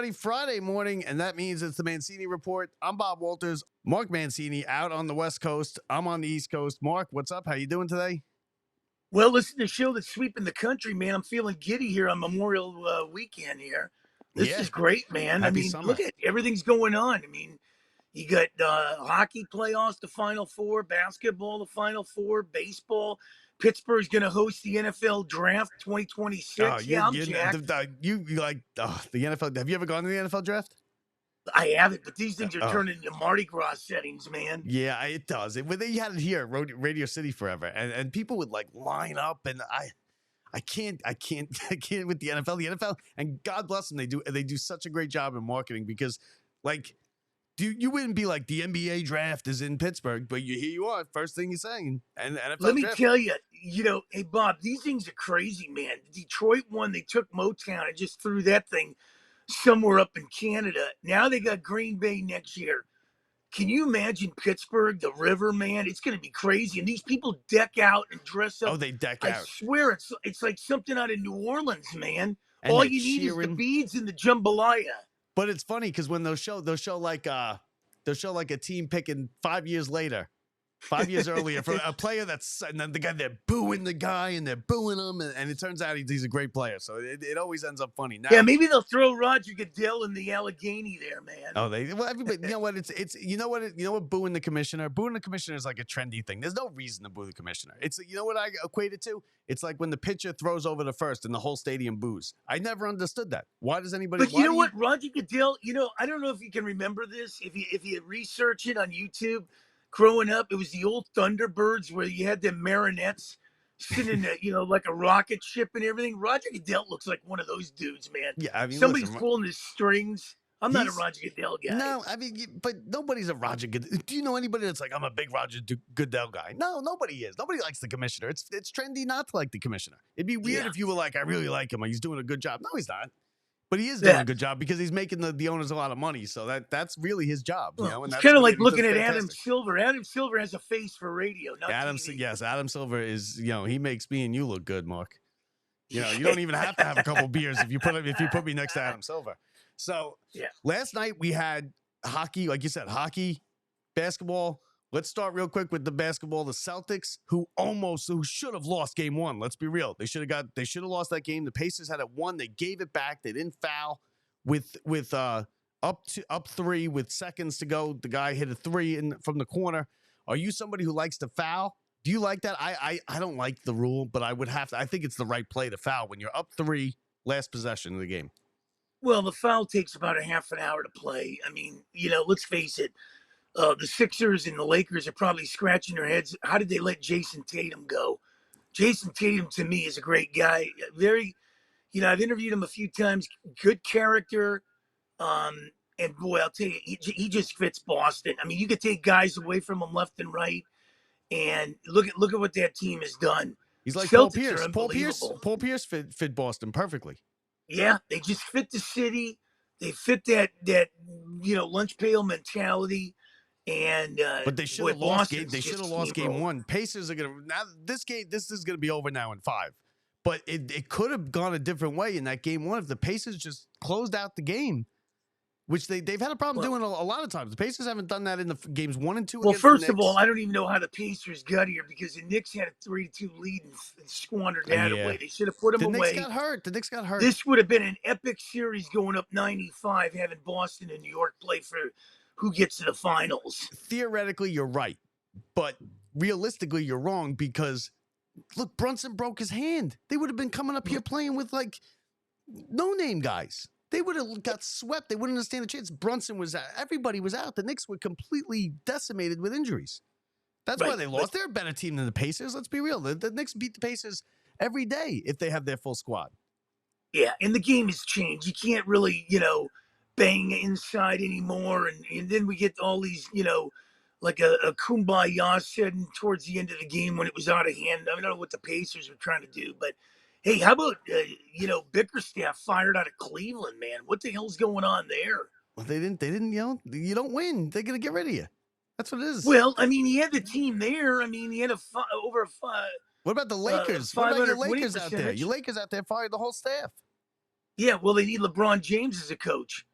everybody. Friday morning, and that means it's the Mancini Report. I'm Bob Walters. Mark Mancini out on the West Coast. I'm on the East Coast. Mark, what's up? How you doing today? Well, listen to the show that's sweeping the country, man. I'm feeling giddy here on Memorial weekend here. This Yeah. is great, man. I Happy mean, summer. look at everything's going on. I mean, you got hockey playoffs, the Final Four, basketball, the Final Four, baseball. Pittsburgh's going to host the NFL Draft Oh, 2026. Yeah, I'm jacked. you like the NFL. Have you ever gone to the NFL draft? I haven't, but these things are Oh, turning into Mardi Gras settings, man. yeah, it does. They had it here at Radio City forever, and people would like line up, and I can't with the NFL. The NFL, and God bless them, they do such a great job in marketing because, like, you wouldn't be like the NBA draft is in Pittsburgh, but here you are, first thing you're saying, and the NFL Let me draft. tell you, hey, Bob, these things are crazy, man. Detroit won. They took Motown and just threw that thing somewhere up in Canada. Now they got Green Bay next year. Can you imagine Pittsburgh, the river, man? It's going to be crazy. And these people deck out and dress up. Oh, they deck I out, swear it's like something out of New Orleans, man. and All they're you need is the cheering. beads and the jambalaya. But it's funny because when they'll show like a team picking 5 years later, 5 years earlier for a player and then they're booing the guy and they're booing him, and it turns out he's a great player. So it always ends up funny. Now, Yeah, maybe they'll throw Roger Goodell in the Allegheny there, man. oh, everybody, you know what? It's you know what booing the commissioner is like a trendy thing. There's no reason to boo the commissioner. It's, you know what I equate it to? It's like when the pitcher throws over the first and the whole stadium boos. I never understood that. Why does anybody? But you know what, Roger Goodell? I don't know if you can remember this. If you research it on YouTube, growing up, it was the old Thunderbirds where you had them marionettes sitting in like a rocket ship and everything. Roger Goodell looks like one of those dudes, man. Yeah, I mean, Somebody's listen, pulling his strings. I'm not a Roger Goodell guy. No, I mean, but nobody's a Roger Goodell. Do you know anybody that's like, I'm a big Roger Goodell guy? No, nobody is. Nobody likes the commissioner. It's trendy not to like the commissioner. It'd be weird if you were like, I really like him. He's doing a good job. No, he's not. But he is doing a good job because he's making the owners a lot of money. So that's really his job, you know. And it's that's kind of like looking at Adam Silver. Adam Silver has a face for radio, not TV. Yes, Adam Silver is, he makes me and you look good, Mark. You don't even have to have a couple beers if you put me next to Adam Silver. So last night we had hockey, like you said, hockey, basketball. Let's start real quick with the basketball. The Celtics, who should have lost game one. Let's be real. They should have lost that game. The Pacers had it won. They gave it back. They didn't foul with up three with seconds to go. The guy hit a three from the corner. Are you somebody who likes to foul? Do you like that? I don't like the rule, but I think it's the right play to foul when you're up three, last possession of the game. Well, the foul takes about a half an hour to play. I mean, let's face it. The Sixers and the Lakers are probably scratching their heads. How did they let Jason Tatum go? Jason Tatum, to me, is a great guy. Very, I've interviewed him a few times. Good character. And boy, I'll tell you, he just fits Boston. I mean, you could take guys away from him left and right. And look at what that team has done. He's like Celtics Paul Pierce. Paul Pierce fit Boston perfectly. Yeah, they just fit the city. They fit that lunch pail mentality. And but they should have lost game. They should have lost game one. Pacers are gonna now. This is gonna be over now in 5. But it could have gone a different way in that game one if the Pacers just closed out the game, which they've had a problem doing a lot of times. The Pacers haven't done that in the games 1 and 2. Well, first of all, I don't even know how the Pacers got here because the Knicks had a 3-2 lead and squandered that away. They should have put them away. The Knicks got hurt. This would have been an epic series going up 95, having Boston and New York play for who gets to the finals. Theoretically, you're right, but realistically, you're wrong because look, Brunson broke his hand. They would have been coming up here playing with like no-name guys. They would have got swept. They wouldn't have stand a chance. Brunson was out. Everybody was out. The Knicks were completely decimated with injuries. That's why they lost. They're a better team than the Pacers. Let's be real. The Knicks beat the Pacers every day if they have their full squad. Yeah, and the game has changed. You can't really, bang inside anymore. And then we get all these, like a kumbaya setting towards the end of the game when it was out of hand. I don't know what the Pacers were trying to do, but hey, how about, Bickerstaff fired out of Cleveland, man? What the hell's going on there? Well, they didn't, you don't win. They're going to get rid of you. That's what it is. Well, I mean, he had the team there. I mean, he had over a 5. What about the Lakers? What about your Lakers out there? Your Lakers out there fired the whole staff. Yeah, well, they need LeBron James as a coach.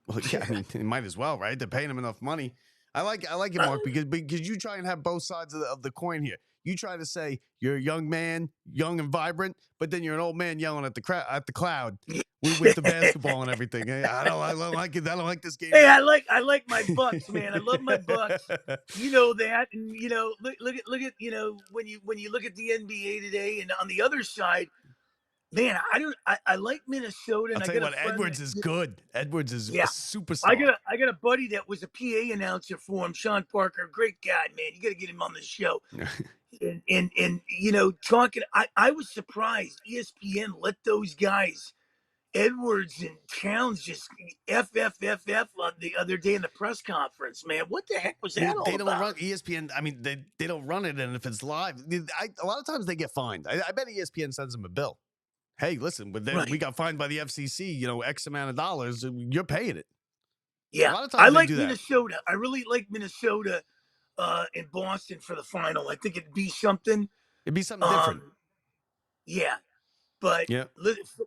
Well, yeah, I mean, it might as well, right? They're paying him enough money. I like it, Mark, because you try and have both sides of the coin here. You try to say you're a young man, young and vibrant, but then you're an old man yelling at the cloud with the basketball and everything. Hey, I don't like it. I don't like this game. Hey, I like my Bucks, man. I love my Bucks. You know that, and look at when you look at the NBA today, and on the other side, man, I like Minnesota. And I'll tell you what, Edwards is good. Edwards is a superstar. I got a buddy that was a PA announcer for him, Sean Parker, great guy, man. You got to get him on the show. and talking, I was surprised ESPN let those guys, Edwards and Towns, just f the other day in the press conference, man. What the heck was that all They don't about? run ESPN. I mean, they don't run it, and if it's live, a lot of times they get fined. I bet ESPN sends them a bill. Hey, listen, but then we got fined by the FCC, X amount of dollars. You're paying it. Yeah, a lot of times I like do that. Minnesota. I really like Minnesota in Boston for the final. I think it'd be something. It'd be something different. Yeah. But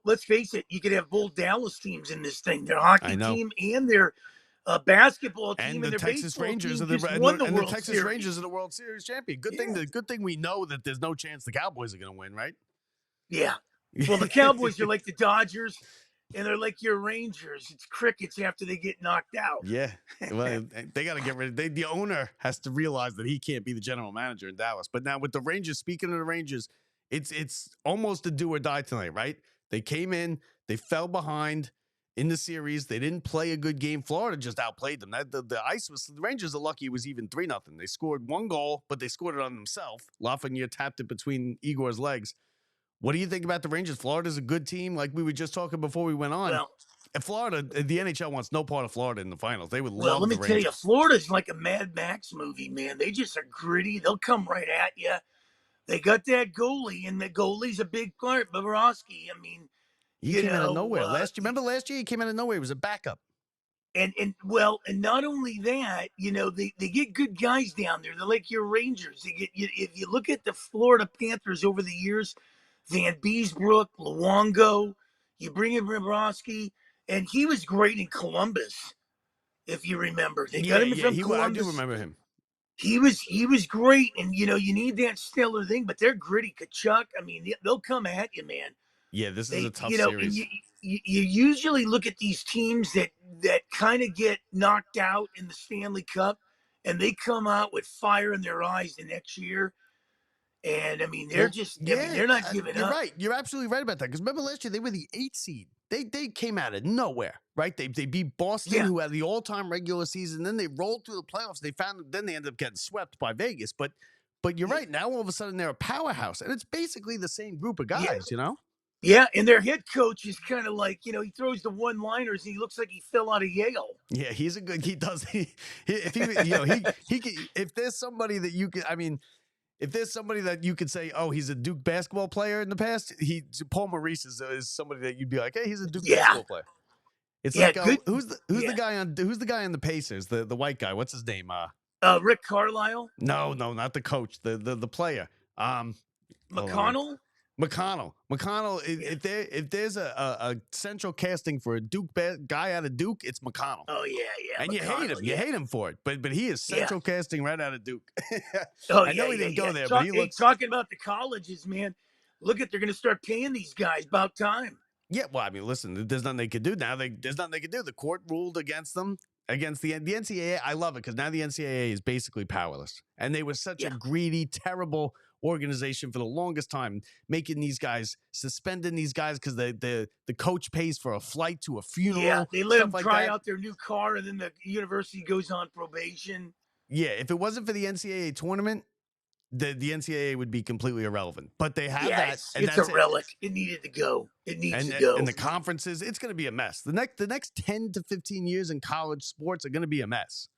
let's face it, you could have both Dallas teams in this thing. Their hockey team and their basketball team and the Texas Rangers and the Texas Rangers are the World Series champion. Good thing we know that there's no chance the Cowboys are going to win, right? Yeah. Well, the Cowboys are like the Dodgers, and they're like your Rangers. It's crickets after they get knocked out. Yeah. Well, they got to get rid of the owner has to realize that he can't be the general manager in Dallas. But now with the Rangers, speaking of the Rangers, it's almost a do or die tonight, right? They came in, they fell behind in the series. They didn't play a good game. Florida just outplayed them. The Rangers are lucky it was even 3-0. They scored one goal, but they scored it on themselves. Lafreniere tapped it between Igor's legs. What do you think about the Rangers? Florida's a good team, like we were just talking before we went on. Well, and Florida, the NHL wants no part of Florida in the finals. They would love the Rangers. Well, let me tell you, Florida's like a Mad Max movie, man. They just are gritty. They'll come right at you. They got that goalie, and the goalie's a big part. Bobrovsky, I mean, he came out of nowhere. Remember last year? He came out of nowhere. He was a backup. And not only that, they get good guys down there. They're like your Rangers. They get if you look at the Florida Panthers over the years, Van Beesbrook, Luongo, you bring in Bobrovsky, and he was great in Columbus, if you remember. They got him from Columbus. I do remember him. He was great, and you need that stellar thing, but they're gritty. Kachuk, I mean, they'll come at you, man. Yeah, this is a tough series. You usually look at these teams that kind of get knocked out in the Stanley Cup, and they come out with fire in their eyes the next year. And I mean, they're they're not giving up. You're right. You're absolutely right about that. Because remember last year, they were the 8th seed. They came out of nowhere, right? They beat Boston, who had the all-time regular season. Then they rolled through the playoffs. Then they ended up getting swept by Vegas. But you're right. Now all of a sudden they're a powerhouse, and it's basically the same group of guys. Yeah, and their head coach is kind of like, he throws the one-liners, and he looks like he fell out of Yale. Yeah, he's a good. He does. If there's somebody that you could, I mean. If there's somebody that you could say, oh, he's a Duke basketball player in the past, Paul Maurice is somebody that you'd be like, hey, he's a Duke basketball player. It's like who's the guy on the Pacers, the white guy? What's his name? Rick Carlisle? No, not the coach, the player. McConnell? McConnell. If there's a central casting for a Duke guy out of Duke, it's McConnell. Oh yeah. And you hate him. You hate him for it. But he is central casting right out of Duke. I know he didn't go there, but he looks. Talking about the colleges, man. They're going to start paying these guys. About time. Yeah. Well, I mean, listen. There's nothing they could do now. There's nothing they could do. The court ruled against them. Against the NCAA. I love it because now the NCAA is basically powerless, and they were such a greedy, terrible organization for the longest time, suspending these guys because the coach pays for a flight to a funeral. Yeah, they let them try out their new car, and then the university goes on probation. Yeah, if it wasn't for the NCAA tournament, the NCAA would be completely irrelevant. But they have that. It's a relic. It needed to go. It needs to go. And the conferences, it's going to be a mess. The next 10 to 15 years in college sports are going to be a mess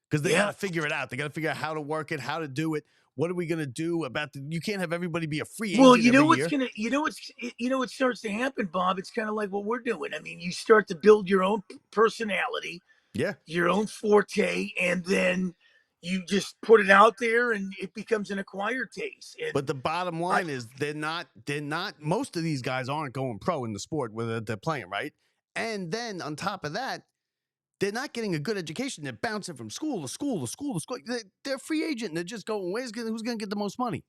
because they got to figure it out. They got to figure out how to work it, how to do it. What are we going to do about you can't have everybody be a free agent. Well, what starts to happen, Bob? It's kind of like what we're doing. I mean, you start to build your own personality, your own forte, and then you just put it out there, and it becomes an acquired taste. But the bottom line is they're not. Most of these guys aren't going pro in the sport whether they're playing, right? And then on top of that, they're not getting a good education. They're bouncing from school to school to school to school. They're a free agent. And they're just going, who's going to get the most money?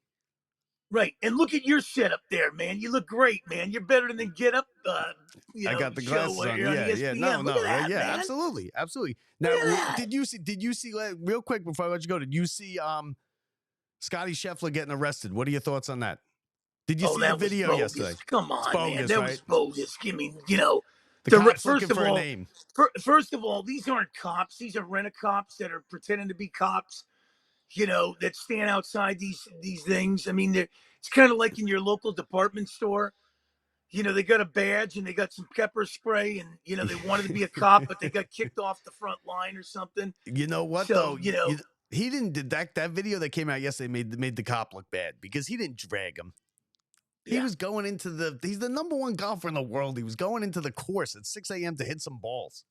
Right. And look at your setup there, man. You look great, man. You're better than the Get Up I got the glasses on. Yeah. No. That, yeah, man. absolutely. Now, did you see real quick before I let you go, did you see Scotty Scheffler getting arrested? What are your thoughts on that? Did you see the video yesterday? Come on, bogus, man. That right? was bogus. I mean, you know, the cops looking for a name. First of all, these aren't cops. These are rent-a-cops that are pretending to be cops, you know, that stand outside these things. I mean, it's kind of like in your local department store. You know, they got a badge and they got some pepper spray and, you know, they wanted to be a cop, but they got kicked off the front line or something. You know what, though? You know, he didn't did that video that came out yesterday made the cop look bad because he didn't drag him. Yeah. He was going into he's the number one golfer in the world. He was going into the course at 6 a.m. to hit some balls.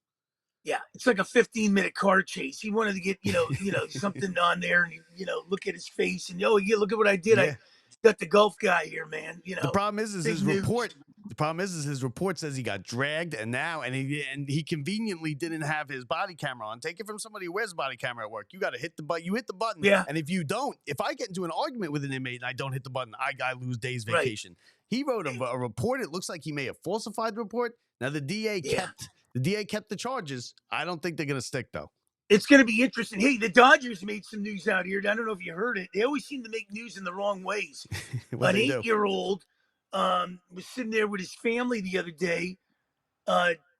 Yeah, it's like a 15-minute car chase. He wanted to get, you know, something on there and, you know, look at his face and, oh, yeah, look at what I did. Yeah. I got the golf guy here, man. You know, the problem is his report. The problem is his report says he got dragged and he conveniently didn't have his body camera on. Take it from somebody who wears a body camera at work. You got to hit the button. You hit the button. Yeah. And if you don't, if I get into an argument with an inmate and I don't hit the button, I lose days vacation. Right. He wrote a report. It looks like he may have falsified the report. Now the DA kept the charges. I don't think they're going to stick though. It's going to be interesting. Hey, the Dodgers made some news out here. I don't know if you heard it. They always seem to make news in the wrong ways. An 8-year-old was sitting there with his family the other day,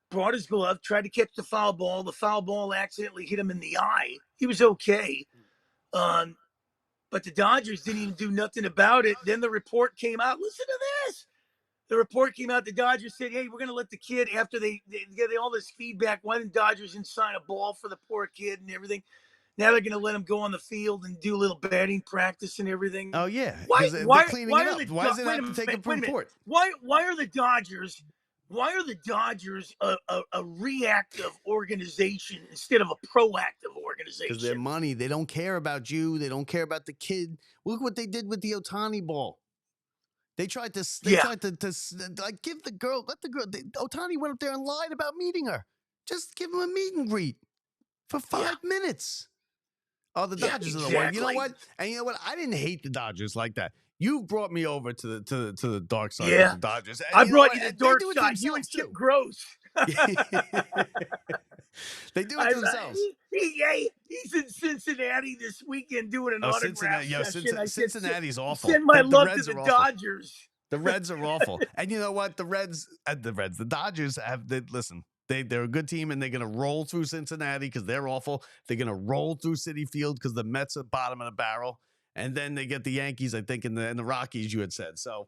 brought his glove, tried to catch the foul ball. The foul ball accidentally hit him in the eye. He was okay. But the Dodgers didn't even do nothing about it. Then the report came out. Listen to this. The report came out. The Dodgers said, hey, we're going to let the kid, after they get all this feedback, why didn't Dodgers sign a ball for the poor kid and everything? Now they're going to let him go on the field and do a little batting practice and everything. Oh, yeah. Why is it have to take a report? Why are the Dodgers a reactive organization instead of a proactive organization? Because their money. They don't care about you. They don't care about the kid. Look what they did with the Ohtani ball. They tried to like give the girl, Ohtani went up there and lied about meeting her. Just give him a meet and greet for 5 minutes. Oh, the Dodgers are the one. You know what? And you know what? I didn't hate the Dodgers like that. You brought me over to the dark side of the Dodgers. And I brought you the dark side. You and Chip Gross. They do it themselves. He's in Cincinnati this weekend doing an autograph session. Cincinnati's awful. Send my love to the Dodgers. The Reds are awful. And you know what? The Dodgers listen. They're a good team, and they're going to roll through Cincinnati because they're awful. They're going to roll through Citi Field because the Mets are bottom of the barrel. And then they get the Yankees, I think, and the Rockies, you had said. So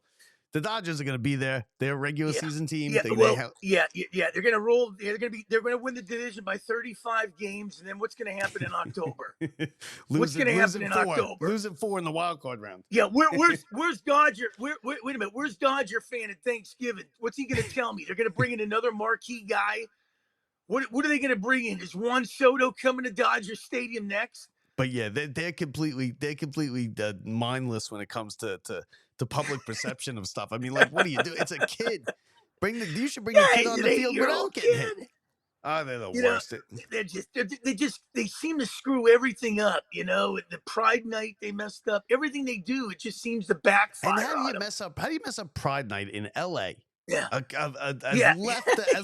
the Dodgers are going to be there. They're a regular season team. They're going to roll. They're going to win the division by 35 games. And then what's going to happen in October? What's going to happen in October? Losing 4 in the wild card round. Yeah, where's Dodger? Wait a minute. Where's Dodger fan at Thanksgiving? What's he going to tell me? They're going to bring in another marquee guy. What are they going to bring in? Is Juan Soto coming to Dodger Stadium next? But yeah, they're completely mindless when it comes to public perception of stuff. I mean, like, what do you do? It's a kid. You should bring a kid on the field without getting hit. Oh, they're the worst. They seem to screw everything up. You know, the Pride Night they messed up. Everything they do, it just seems to backfire. And how do you mess up Pride Night in L.A.? Yeah. As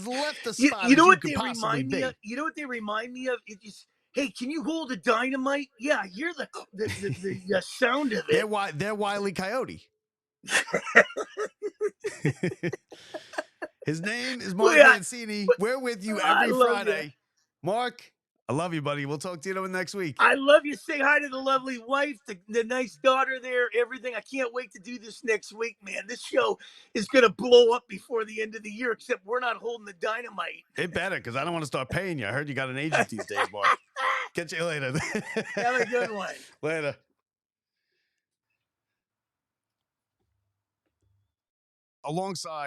left a spot you know as what you they could possibly remind me be. of? You know what they remind me of? It just, hey, can you hold a dynamite? Yeah, I hear the sound of it. They're Wile E. Coyote. His name is Mark Mancini. We're with you every Friday. Mark, I love you, buddy. We'll talk to you next week. I love you. Say hi to the lovely wife, the nice daughter there, everything. I can't wait to do this next week, man. This show is going to blow up before the end of the year, except we're not holding the dynamite. It better, because I don't want to start paying you. I heard you got an agent these days, Mark. Catch you later. Have a good one. Later. Alongside